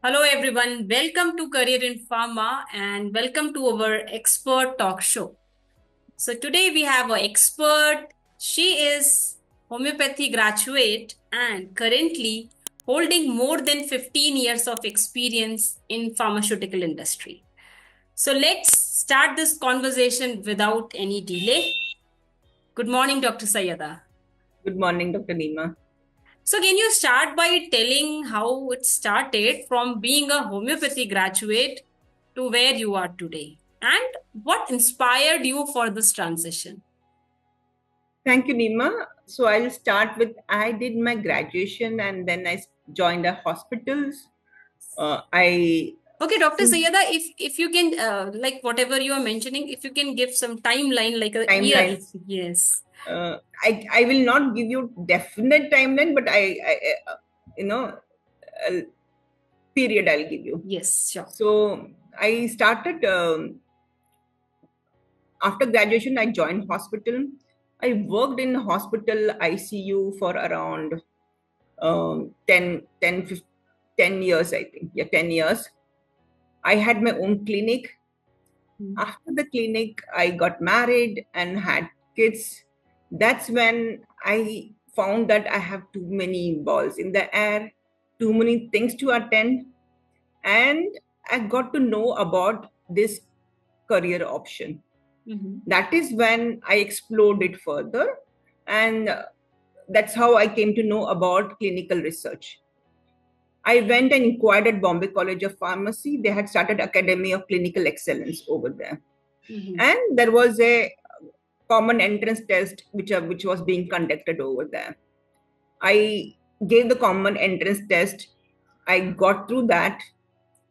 Hello everyone, welcome to Career in Pharma and welcome to our expert talk show. So today we have an expert. She is homeopathy graduate and currently holding more than 15 years of experience in pharmaceutical industry. So let's start this conversation without any delay. Good morning, Dr. Sayeeda. Good morning, Dr. Neema. So, can you start by telling how it started from being a homeopathy graduate to where you are today? And what inspired you for this transition? Thank you, Neema. So I'll start with I did my graduation and then I joined a hospitals. I Okay, Dr. Sayyada, if you can, like whatever you are mentioning, if you can give some timeline, like a year. timelines. Yes. I will not give you definite timeline, but you know a period I'll give you. Yes, sure. So I started after graduation. I joined hospital. I worked in hospital ICU for around 10 years, I think. Yeah, 10 years. I had my own clinic. After the clinic, I got married and had kids. That's when I found that I have too many balls in the air, too many things to attend. And I got to know about this career option. That is when I explored it further. And that's how I came to know about clinical research. I went and inquired at Bombay College of Pharmacy. They had started Academy of Clinical Excellence over there. And there was a common entrance test which was being conducted over there. I gave the common entrance test. I got through that.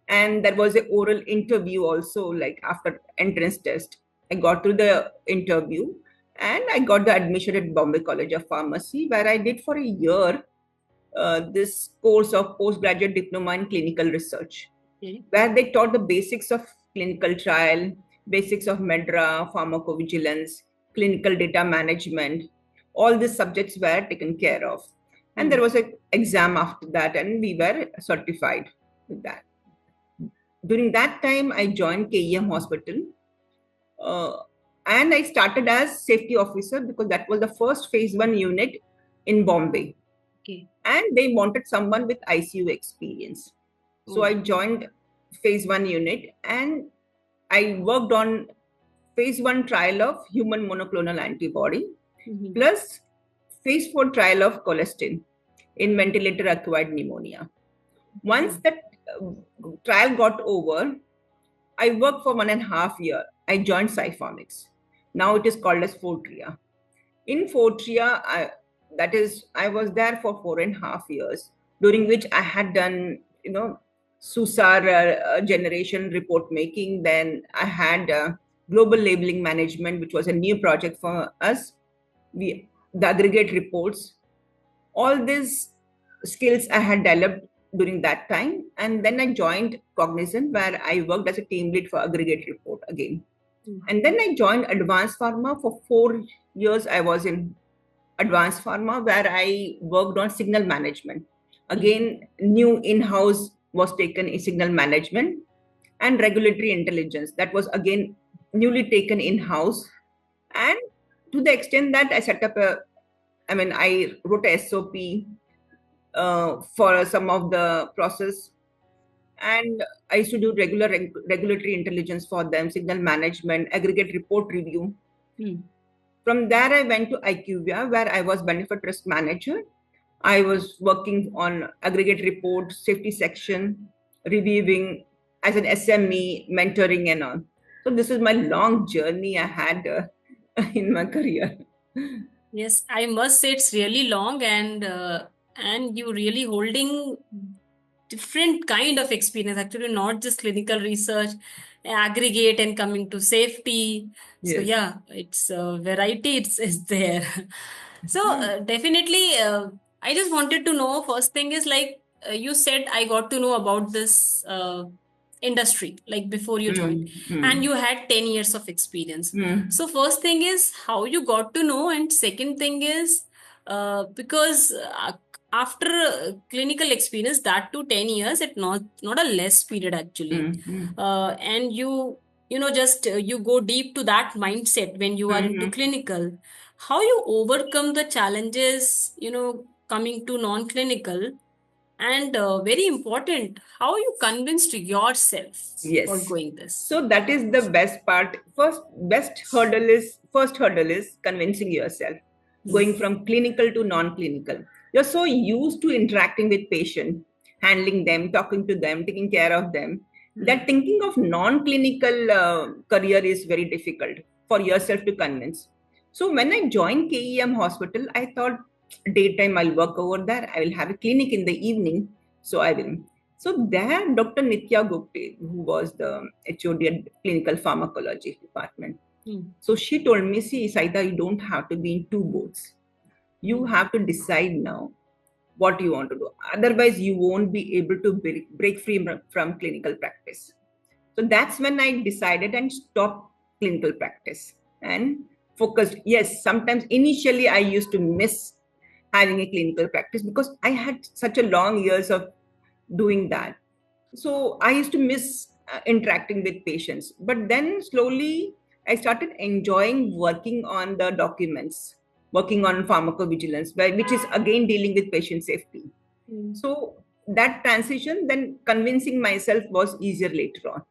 And there was an oral interview also, like after entrance test. I got through the interview and I got the admission at Bombay College of Pharmacy, where I did for a year this course of postgraduate diploma in clinical research, where they taught the basics of clinical trial, basics of MEDRA, pharmacovigilance, clinical data management. All these subjects were taken care of. And there was an exam after that, and we were certified with that. During that time, I joined KEM Hospital. And I started as safety officer because that was the first phase 1 unit in Bombay. Okay. And they wanted someone with ICU experience. So I joined phase 1 unit and I worked on phase 1 trial of human monoclonal antibody plus phase 4 trial of colistin in ventilator acquired pneumonia. Once that trial got over, I worked for 1.5 years. I joined Cyphonics. Now it is called as Fortria. In Fortria, I was there for 4.5 years, during which I had done, SUSAR generation report making. Then I had global labeling management, which was a new project for us. The aggregate reports, all these skills I had developed during that time. And then I joined Cognizant, where I worked as a team lead for aggregate report again. And then I joined Advanced Pharma. For 4 years, I was in Advanced Pharma, where I worked on signal management. Again, new in-house was taken in signal management and regulatory intelligence. That was again newly taken in-house. And to the extent that I set up I wrote a SOP for some of the process. And I used to do regulatory intelligence for them, signal management, aggregate report review. From there, I went to IQVIA, where I was benefit risk manager. I was working on aggregate report, safety section, reviewing as an SME, mentoring and all. So this is my long journey I had in my career. Yes, I must say it's really long and you really holding different kind of experience, actually not just clinical research, aggregate and coming to safety. So Yes. yeah, it's variety it's there. So definitely I just wanted to know, first thing is like you said I got to know about this industry like before you joined, and you had 10 years of experience. So first thing is how you got to know, and second thing is because after clinical experience, that to 10 years, it's not a less period actually. Mm-hmm. And just you go deep to that mindset when you are into Mm-hmm. clinical. How you overcome the challenges, coming to non-clinical, and very important, how you convinced yourself for Yes. going this. So that is the best part. First hurdle is convincing yourself. Going Hmm. from clinical to non-clinical. You're so used to interacting with patients, handling them, talking to them, taking care of them, Hmm. that thinking of non-clinical career is very difficult for yourself to convince. So when I joined KEM hospital, I thought daytime I'll work over there. I will have a clinic in the evening. So I will. So there, Dr. Nitya Gupte, who was the HOD at clinical pharmacology department, Hmm. so she told me, see, Saida, you don't have to be in two boats. You Hmm. have to decide now what you want to do. Otherwise, you won't be able to break free from clinical practice. So that's when I decided and stopped clinical practice and focused. Yes, sometimes initially I used to miss having a clinical practice because I had such a long years of doing that. So I used to miss interacting with patients. But then slowly I started enjoying working on the documents, working on pharmacovigilance, which is again dealing with patient safety. Hmm. So that transition, then convincing myself was easier later on.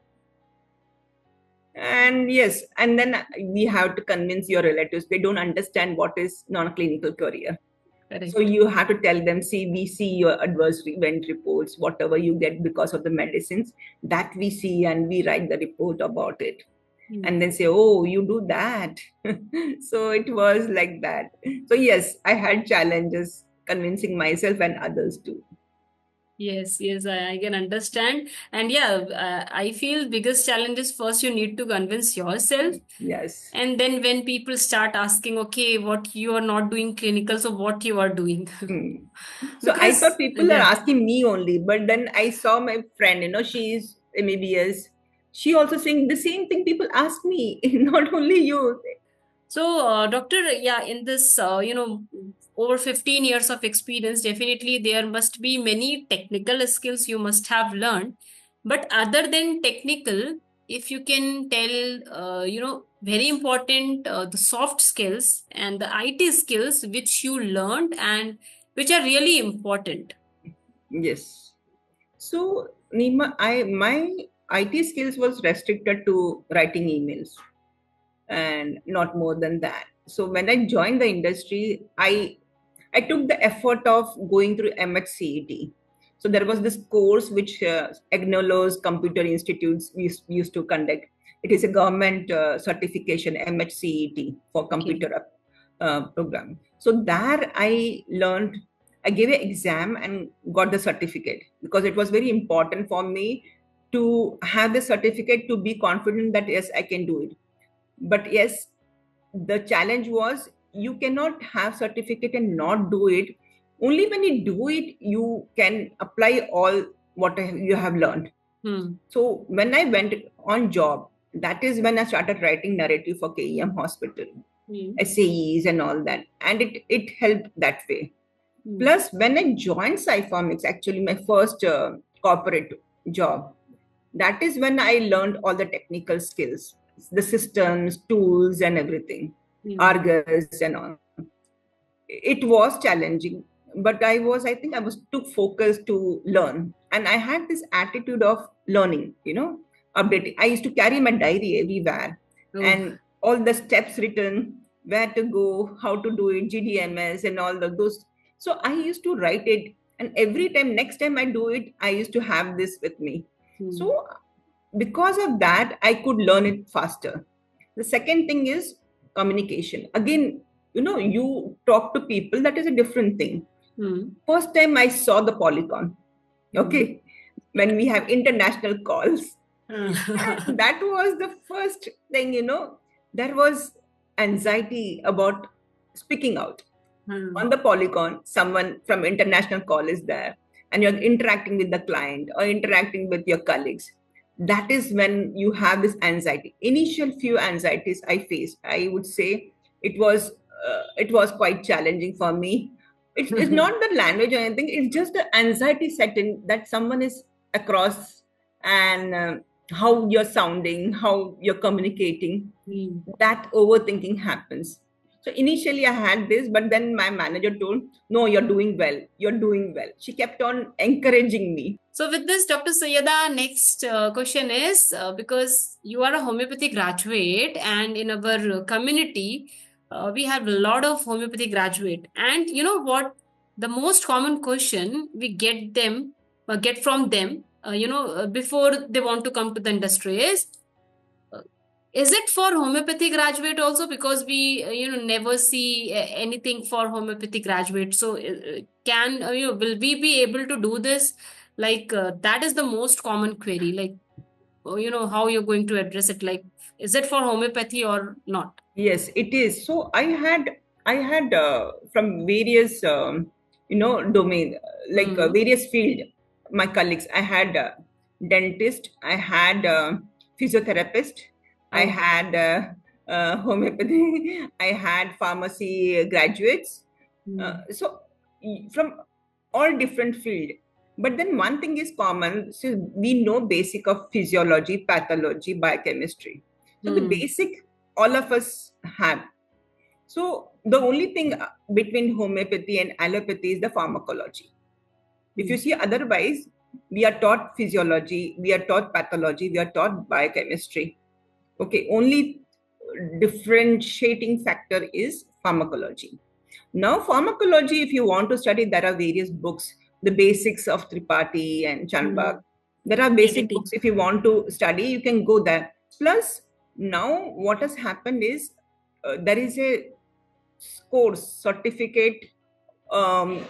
And yes, and then we have to convince your relatives. They don't understand what is non-clinical career. So Correct. you have to tell them, see, we see your adverse event reports, whatever you get because of the medicines, that we see and we write the report about it. Hmm. And then say, oh, you do that. So it was like that. So yes, I had challenges convincing myself and others too. Yes, yes, I can understand. And yeah, I feel biggest challenge is first you need to convince yourself. Yes. And then when people start asking, okay, what you are not doing clinical, so what you are doing? Hmm. So I thought Because, people are yeah. asking me only, but then I saw my friend, she's MBBS. She also saying the same thing people ask me, not only you. So, doctor, yeah, in this, over 15 years of experience, definitely there must be many technical skills you must have learned. But other than technical, if you can tell, very important, the soft skills and the IT skills which you learned and which are really important. Yes. So, Neema, my IT skills was restricted to writing emails and not more than that. So when I joined the industry, I took the effort of going through MHCET. So there was this course which Agnolo's Computer Institutes used to conduct. It is a government certification, MHCET, for Okay. computer program. So there I learned, I gave an exam and got the certificate because it was very important for me to have the certificate to be confident that yes, I can do it. But yes, the challenge was you cannot have certificate and not do it. Only when you do it you can apply all what you have learned. Hmm. So when I went on job, that is when I started writing narrative for KEM hospital, Hmm. SAEs and all that, and it helped that way. Hmm. Plus when I joined Cypharm, actually my first corporate job, that is when I learned all the technical skills, the systems, tools, and everything, Hmm. Argus and all. It was challenging, but I think I was too focused to learn. And I had this attitude of learning, updating. I used to carry my diary everywhere Oh. and all the steps written, where to go, how to do it, GDMS and all those. So I used to write it. And every time, next time I do it, I used to have this with me. Hmm. So because of that I could learn it faster. The second thing is communication. Again, you talk to people, that is a different thing. Hmm. First time I saw the polygon, Hmm. okay, when we have international calls, Hmm. that was the first thing, there was anxiety about speaking out. On Hmm. the polygon someone from international call is there and you're interacting with the client or interacting with your colleagues. That is when you have this anxiety. Initial few anxieties I faced, I would say it was quite challenging for me. It's not the language or anything. It's just the anxiety setting that someone is across, and how you're sounding, how you're communicating. That overthinking happens. So initially I had this, but then my manager told, no, you're doing well. You're doing well. She kept on encouraging me. So with this, Dr. Sayeeda, next question is, because you are a homeopathy graduate, and in our community, we have a lot of homeopathy graduate. And you know what? The most common question we get from them, before they want to come to the industry uh, is it for homeopathy graduate also? Because we never see anything for homeopathy graduate. So can will we be able to do this? Like that is the most common query. Like how you're going to address it. Like, is it for homeopathy or not? Yes, it is. So I had from various domain, like Hmm. various field. My colleagues, I had dentist, I had physiotherapist, I Oh. had homeopathy, I had pharmacy graduates. Hmm. From all different field. But then one thing is common. So we know basic of physiology, pathology, biochemistry. So the Hmm. basic all of us have. So the only thing between homeopathy and allopathy is the pharmacology. If you Hmm. see otherwise, we are taught physiology, we are taught pathology, we are taught biochemistry. Okay, only differentiating factor is pharmacology. Now, pharmacology, if you want to study, there are various books, the basics of Tripathi and Hmm. Chanbak. There are basic DDT. books. If you want to study, you can go there. Plus, now what has happened is there is a course, certificate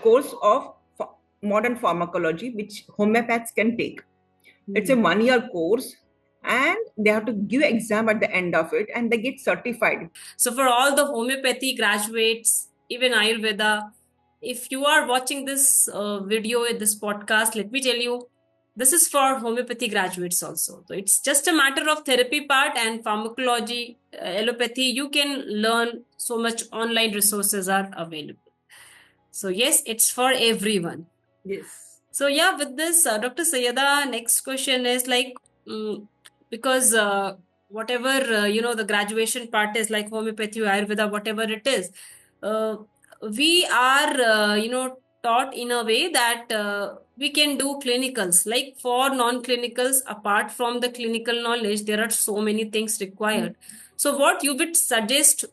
course of modern pharmacology, which homeopaths can take. It's a Hmm. 1 year course, and they have to give exam at the end of it, and they get certified. So, for all the homeopathy graduates, even Ayurveda, if you are watching this video, this podcast, let me tell you, this is for homeopathy graduates also. So, it's just a matter of therapy part and pharmacology, allopathy. You can learn so much online resources are available. So, yes, it's for everyone. Yes. So yeah, with this, Dr. Sayyeda, next question is like, mm, because whatever the graduation part is like homeopathy, Ayurveda, whatever it is, uh, we are taught in a way that we can do clinicals. Like for non-clinicals, apart from the clinical knowledge, there are so many things required. So what you would suggest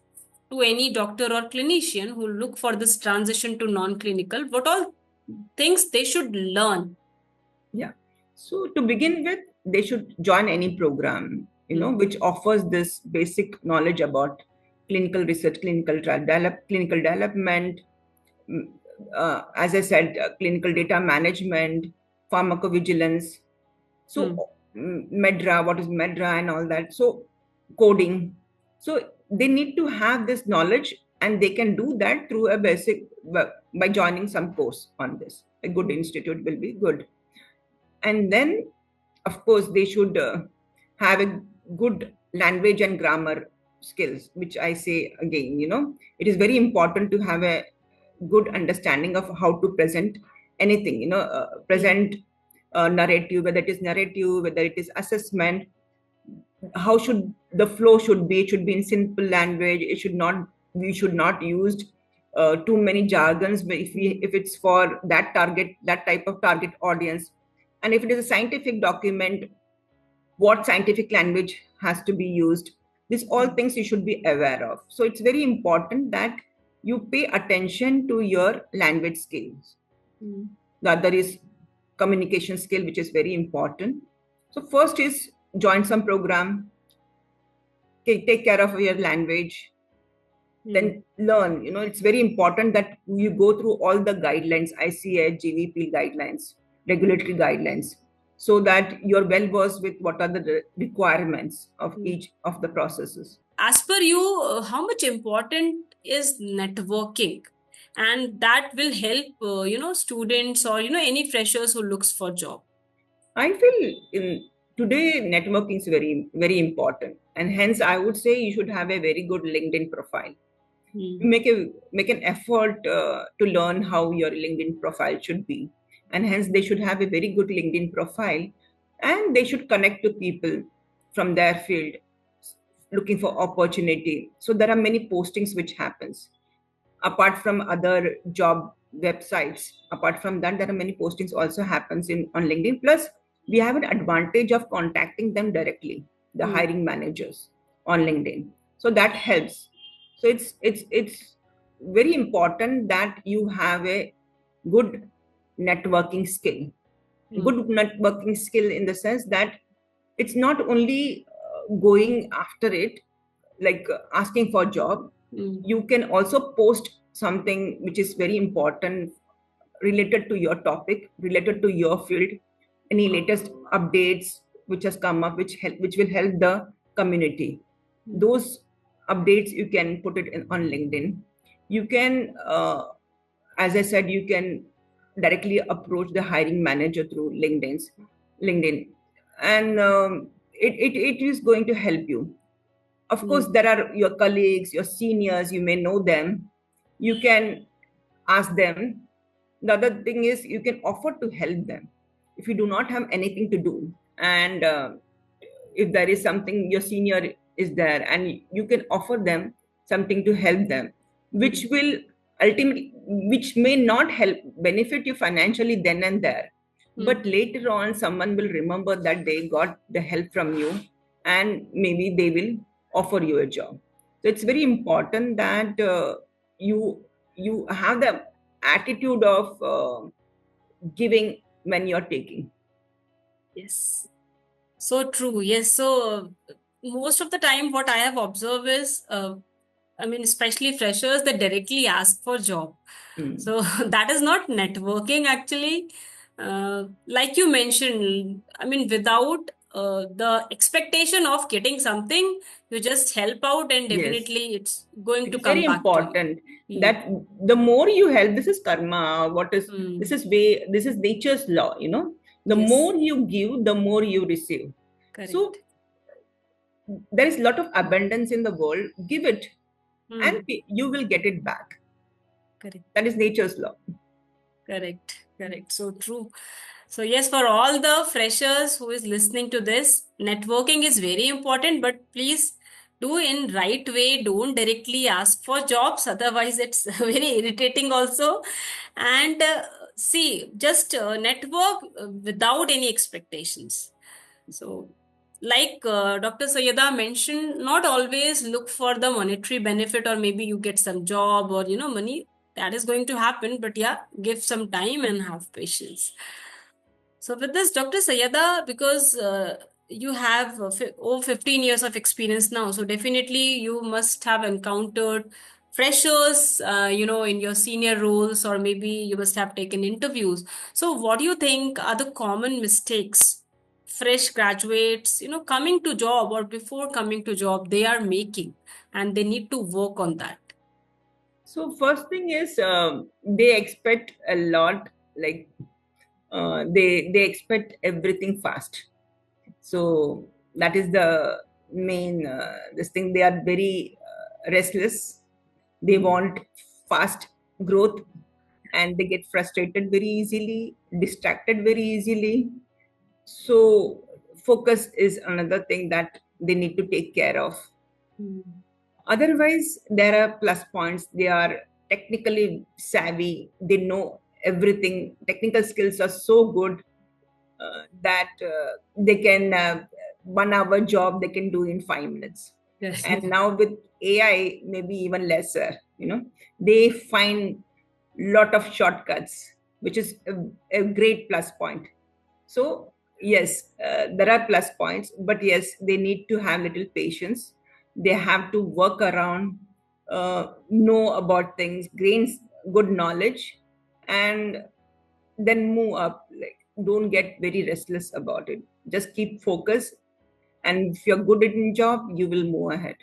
to any doctor or clinician who look for this transition to non-clinical? What all things they should learn? Yeah. So to begin with, they should join any program, Hmm. which offers this basic knowledge about clinical research, clinical trial, clinical development, mm, as I said, clinical data management, pharmacovigilance. Hmm. So Medra, what is Medra and all that. So coding. So they need to have this knowledge, and they can do that through a basic by joining some course on this. A good institute will be good. And then of course they should have a good language and grammar skills, which I say again, it is very important to have a good understanding of how to present anything, Hmm. present narrative, whether it is narrative, whether it is assessment, how should the flow should be. It should be in simple language. It should not, we should not use too many jargons, but if it's for that target, that type of target audience. And if it is a scientific document, what scientific language has to be used. These all Hmm. things you should be aware of. So it's very important that you pay attention to your language skills. Hmm. The other is communication skill, which is very important. So first is join some program, take care of your language, Hmm. then learn. It's very important that you go through all the guidelines, ICA, GVP guidelines, regulatory guidelines, so that you're well versed with what are the requirements of Hmm. each of the processes. As per you, how much important is networking? And that will help, students or, any freshers who looks for job. I feel in today networking is very, very important. And hence I would say you should have a very good LinkedIn profile. Make an effort to learn how your LinkedIn profile should be, and hence they should have a very good LinkedIn profile, and they should connect to people from their field looking for opportunity. So there are many postings which happens apart from other job websites. Apart from that, there are many postings also happens in on LinkedIn. Plus we have an advantage of contacting them directly, the hiring managers on LinkedIn, so that helps. So it's very important that you have a good networking skill. Good networking skill in the sense that it's not only going after it, like asking for a job. You can also post something which is very important, related to your topic, related to your field, any latest updates which has come up, which will help the community. Those updates you can put it on LinkedIn. You can, as I said, you can directly approach the hiring manager through LinkedIn, and it is going to help you. Of course, there are your colleagues, your seniors, you may know them. You can ask them. The other thing is you can offer to help them if you do not have anything to do, and if there is something your senior is there, and you can offer them something to help them, which will ultimately, which may not help benefit you financially then and there, but later on someone will remember that they got the help from you, and maybe they will offer you a job. So it's very important that you have the attitude of giving when you're taking. Yes. So true. Yes. So most of the time, what I have observed is, I mean, especially freshers, they directly ask for job. So that is not networking actually. Like you mentioned, I mean, without the expectation of getting something, you just help out and Yes, definitely it's going to it's very come back to you. important that the more you help, this is karma. What is this Hmm. is way this is nature's law. The Yes, more you give, the more you receive. So correct. there is a lot of abundance in the world. Give it, and Hmm. you will get it back. Correct. That is nature's law. Correct. Correct. So true. So yes, for all the freshers who is listening to this, networking is very important, but please do in right way. Don't directly ask for jobs. Otherwise, it's very irritating also. And see, just network without any expectations. So, like Dr. Sayeeda mentioned, not always look for the monetary benefit or maybe you get some job or, money. That is going to happen. But yeah, give some time and have patience. So with this, Dr. Sayyada, because you have over 15 years of experience now, so definitely you must have encountered freshers, in your senior roles, or maybe you must have taken interviews. So what do you think are the common mistakes fresh graduates, coming to job or before coming to job, they are making, and they need to work on that? So first thing is they expect a lot, like they expect everything fast. So that is the main this thing. They are very restless. They want fast growth, and they get frustrated very easily, distracted very easily. So focus is another thing that they need to take care of. Mm. Otherwise, there are plus points. They are technically savvy. They know everything. Technical skills are so good that they can 1 hour job they can do in 5 minutes. And now with AI, maybe even lesser. They find lot of shortcuts, which is a great plus point. So yes, there are plus points, but yes, they need to have little patience. They have to work around, know about things, gain good knowledge, and then move up. Like, don't get very restless about it. Just keep focus, and if you're good at your job, you will move ahead.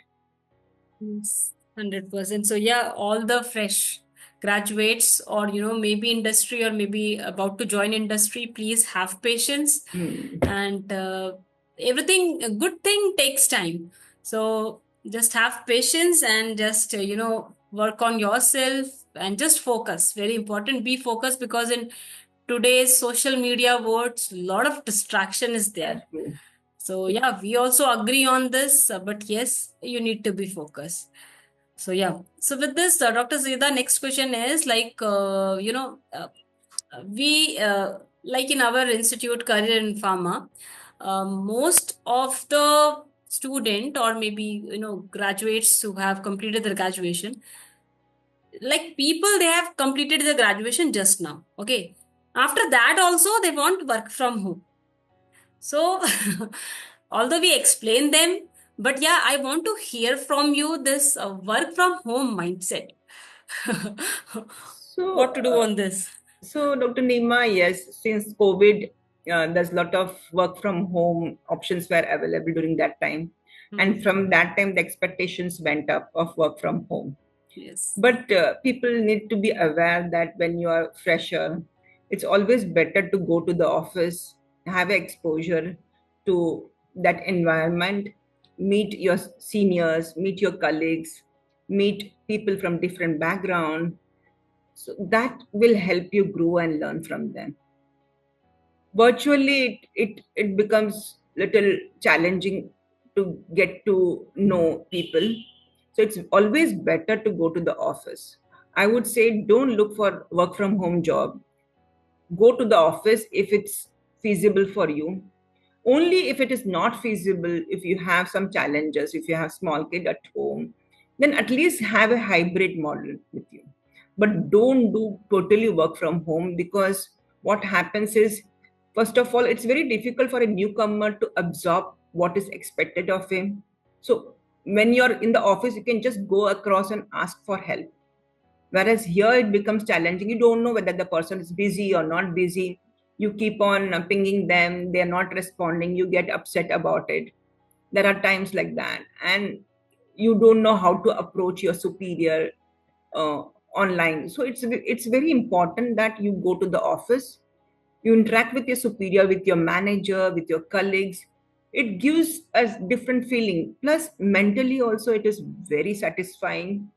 Yes, 100%. So yeah, all the fresh graduates or maybe industry or maybe about to join industry, please have patience, Hmm. and everything, a good thing takes time. So just have patience and just work on yourself and just focus. Very important. Be focused, because in today's social media world, a lot of distraction is there. True. So yeah, we also agree on this, but yes, you need to be focused. So yeah. So with this, Dr. Sayeeda, next question is like, we like in our institute, Career in Pharma, most of the student, or maybe graduates who have completed their graduation, like people, they have completed their graduation just now. Okay, after that also they want work from home. So although we explain them, but yeah, I want to hear from you this work from home mindset. So, What to do on this? Dr. Neema, yes, since COVID, there's a lot of work from home options were available during that time. And Hmm. from that time, the expectations went up of work from home. Yes. But people need to be aware that when you are fresher, it's always better to go to the office, have exposure to that environment, meet your seniors, meet your colleagues, meet people from different background. So that will help you grow and learn from them. Virtually, it becomes little challenging to get to know people. So it's always better to go to the office. I would say don't look for work from home job. Go to the office if it's feasible for you. Only if it is not feasible, if you have some challenges, if you have small kid at home, then at least have a hybrid model with you. But don't do totally work from home, because what happens is, first of all, it's very difficult for a newcomer to absorb what is expected of him. So when you're in the office, you can just go across and ask for help. Whereas here it becomes challenging. You don't know whether the person is busy or not busy. You keep on pinging them, they're not responding, you get upset about it. There are times like that. And you don't know how to approach your superior uh, online. So it's very important that you go to the office, you interact with your superior, with your manager, with your colleagues. It gives a different feeling. Plus, mentally also, it is very satisfying,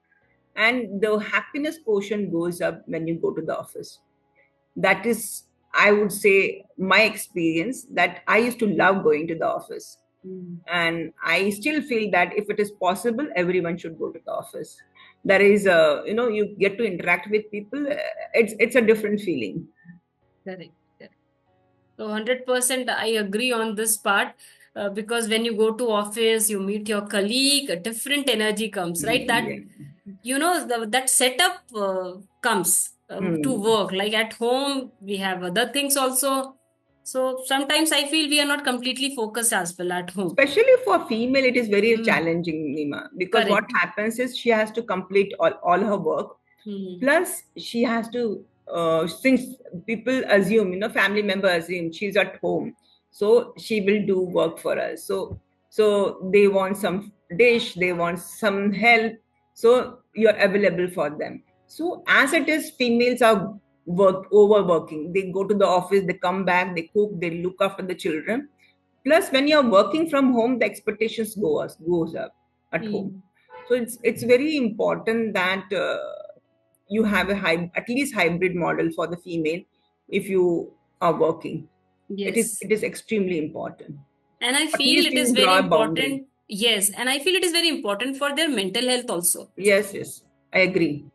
and the happiness quotient goes up when you go to the office. That is, I would say, my experience, that I used to love going to the office. Mm. And I still feel that if it is possible, everyone should go to the office. There is a, you get to interact with people. It's a different feeling. Correct. Correct. So 100% I agree on this part, because when you go to office, you meet your colleague, a different energy comes, right? That Yeah. that setup comes to Hmm. work. Like at home, we have other things also. So sometimes I feel we are not completely focused as well at home. Especially for female, it is very Hmm. challenging, Nima, because what Correct. happens is she has to complete all her work. Hmm. Plus, she has to, since people assume, family member assume she's at home, so she will do work for us. So they want some dish, they want some help, so you're available for them. So as it is, females are overworking. They go to the office, they come back, they cook, they look after the children. Plus, when you're working from home, the expectations goes up at home. Hmm. So it's very important that you have at least hybrid model for the female if you are working. Yes. It is extremely important. And I At feel least it is you very draw a boundary. important. Yes. And I feel it is very important for their mental health also. Yes, yes, I agree.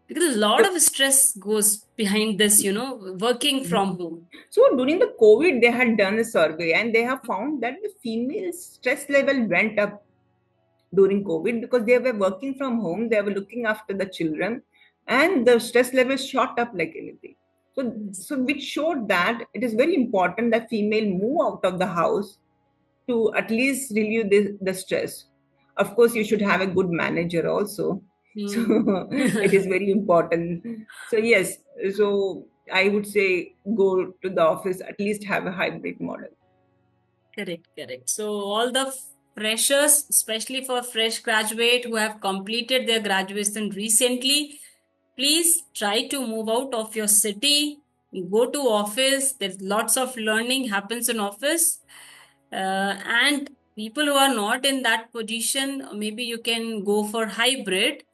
Because a lot So, of stress goes behind this, working from home. so during the COVID, they had done a survey and they have found that the female stress level went up during COVID because they were working from home, they were looking after the children, and the stress levels shot up like anything. Yes. So which showed that it is very important that female move out of the house to at least relieve the stress. Of course, you should have a good manager also. So Hmm. it is very important. So yes, so I would say go to the office, at least have a hybrid model. Correct, correct. So all the freshers, especially for fresh graduate who have completed their graduation recently, please try to move out of your city, go to office. There's lots of learning happens in office. And people who are not in that position, maybe you can go for hybrid.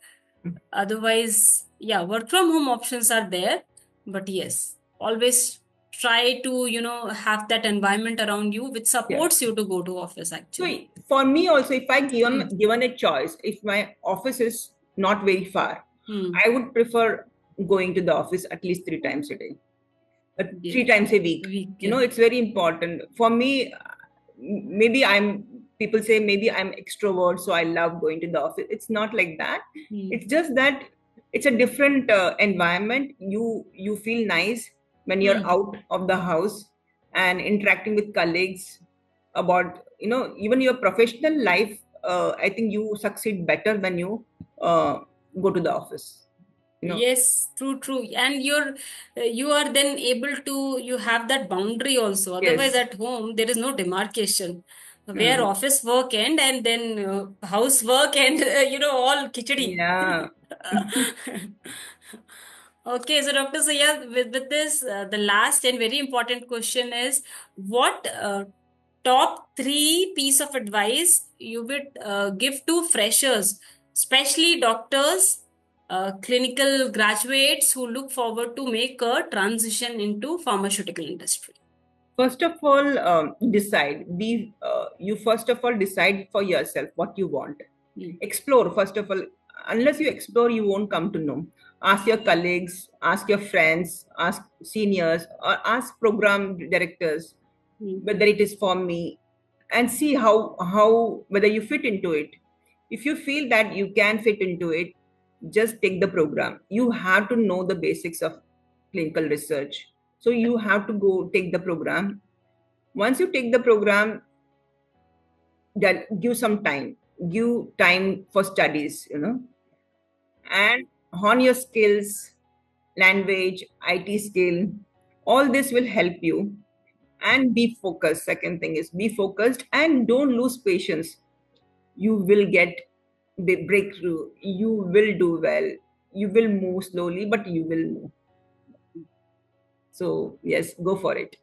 Otherwise, yeah, work from home options are there, but yes, always try to, have that environment around you which Yeah. supports you to go to office So actually. for me also, if I Hmm. given a choice, if my office is not very far, Hmm. I would prefer going to the office at least 3 times a day, Yeah. 3 times a week. Week, You yeah. know, it's very important for me. Maybe I'm. People say maybe I'm extrovert, so I love going to the office. It's not like that. Hmm. It's just that it's a different environment. You feel nice when you're Hmm. out of the house and interacting with colleagues about even your professional life. I think you succeed better when you go to the office. You know. Yes, true, true. And you are then able to you have that boundary also. Otherwise, Yes. at home there is no demarcation where Mm. office work end and then housework and all khichdi. Yeah. Okay, so Dr. Sayed, with this, the last and very important question is what top three piece of advice you would give to freshers, especially doctors, clinical graduates who look forward to make a transition into pharmaceutical industry? First of all, decide. You first of all decide for yourself what you want. Mm. Explore first of all. Unless you explore, you won't come to know. Ask your colleagues, ask your friends, ask seniors, or ask program directors Mm. whether it is for me, and see how whether you fit into it. If you feel that you can fit into it, just take the program. You have to know the basics of clinical research, so you have to go take the program. Once you take the program, then give time for studies, and hone your skills, language, IT skill. All this will help you, and be focused. Second thing is be focused and don't lose patience. You will get the breakthrough. You will do well. You will move slowly, but you will move. So yes, go for it.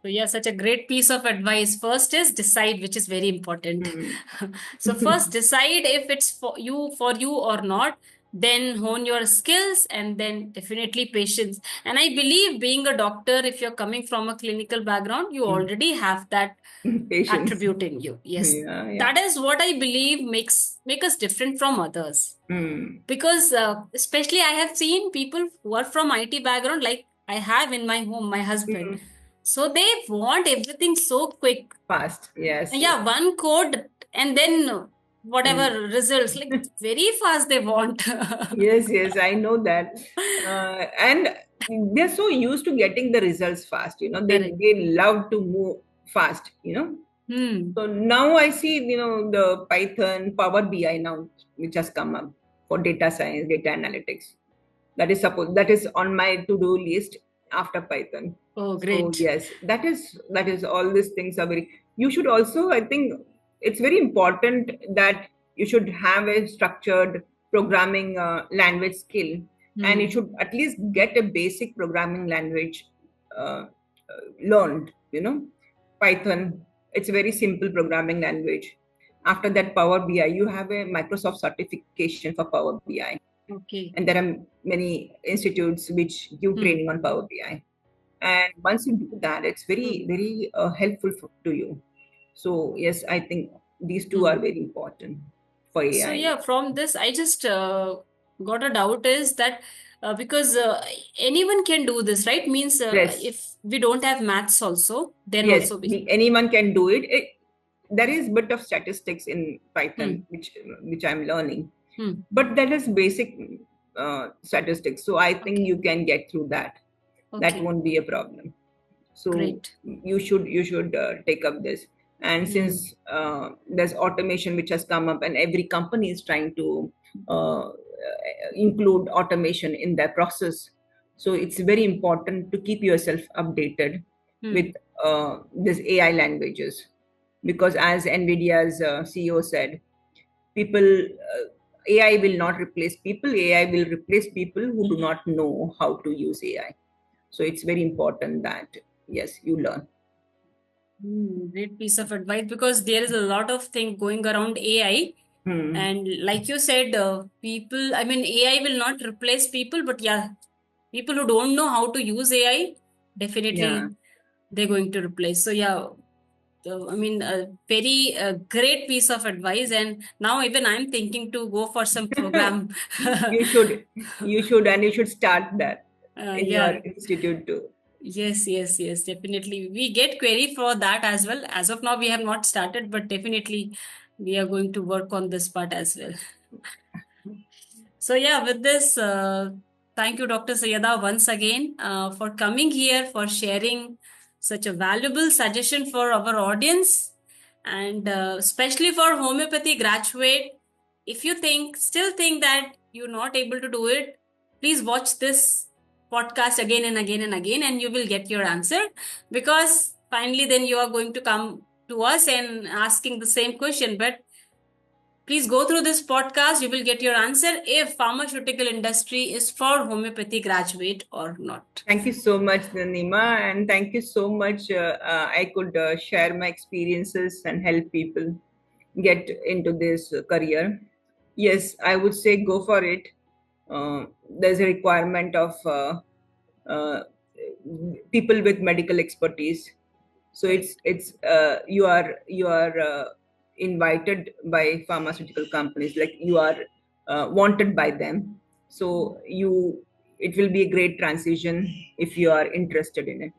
So yeah, such a great piece of advice. First is decide, which is very important. Mm. So first decide if it's for you or not. Then hone your skills and then definitely patience. And I believe being a doctor, if you're coming from a clinical background, you already have that Patience. attribute in you. Yes. Yeah, yeah. That is what I believe make us different from others. Mm. Because especially I have seen people who are from IT background, like I have in my home, my husband. Mm. So they want everything so quick. Fast. Yes, yes. Yeah, one code and then Mm. whatever results, like very fast they want. Yes, yes, I know that. And they're so used to getting the results fast, Correct. they love to move fast. Hmm. So now I see, the Python, Power BI now, which has come up for data science, data analytics. That is on my to-do list after Python. Oh, So great. yes, that is all these things are very. You should also, I think, it's very important that you should have a structured programming language skill, and you Hmm. should at least get a basic programming language learned. Python. It's a very simple programming language. After that, Power BI. You have a Microsoft certification for Power BI, Okay. and there are many institutes which give Hmm. training on Power BI. And once you do that, it's Hmm. very very helpful to you. So yes, I think these two Hmm. are very important for So AI. yeah, from this, I just got a doubt is that because anyone can do this, right? Means Yes, if we don't have maths also, then yes, also we. anyone can do it. There is bit of statistics in Python Hmm. which I'm learning, Hmm. but that is basic statistics. So I think Okay. you can get through that. That Okay. won't be a problem. So Great. you should take up this. And Hmm. since there's automation which has come up, and every company is trying to include automation in their process, so it's very important to keep yourself updated with Hmm. this AI languages, because as Nvidia's CEO said, people AI will not replace people. AI will replace people who do not know how to use AI. So it's very important that yes, you learn. Great piece of advice because there is a lot of thing going around AI. And like you said, people, I mean, AI will not replace people, but yeah, people who don't know how to use AI, Yeah. definitely they're going to replace. So yeah, I mean, a very great piece of advice. And now even I'm thinking to go for some program. you should, and you should start that in your Yeah. institute too. Yes, yes, yes, definitely. We get query for that as well. As of now, we have not started, but definitely we are going to work on this part as well. So yeah, with this, thank you, Dr. Sayeeda, once again for coming here, for sharing such a valuable suggestion for our audience, and especially for homeopathy graduate. If you still think that you're not able to do it, please watch this podcast again and again and again, and you will get your answer. Because finally, then you are going to come to us and asking the same question, but please go through this podcast. You will get your answer if pharmaceutical industry is for homeopathy graduate or not. Thank you so much, Neema, and thank you so much. I could share my experiences and help people get into this career. Yes, I would say go for it. There's a requirement of uh, people with medical expertise. So Correct. you are invited by pharmaceutical companies, like you are wanted by them. So you it will be a great transition if you are interested in it.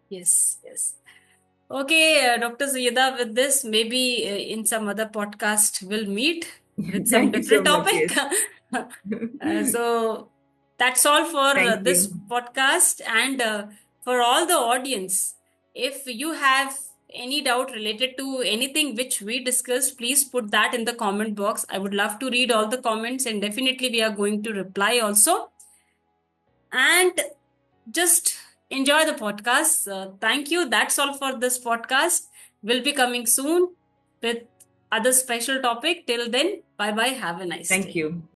Yes, yes. Okay, Dr. Sayeeda, with this, maybe in some other podcast, we'll meet with some Thank you so different much. topic. Yes. So that's all for Thank this you. podcast. And for all the audience, if you have any doubt related to anything which we discussed, please put that in the comment box. I would love to read all the comments, and definitely we are going to reply also. And just enjoy the podcast. Thank you. That's all for this podcast. We'll be coming soon with other special topic. Till then, bye bye. Have a nice Thank day. you.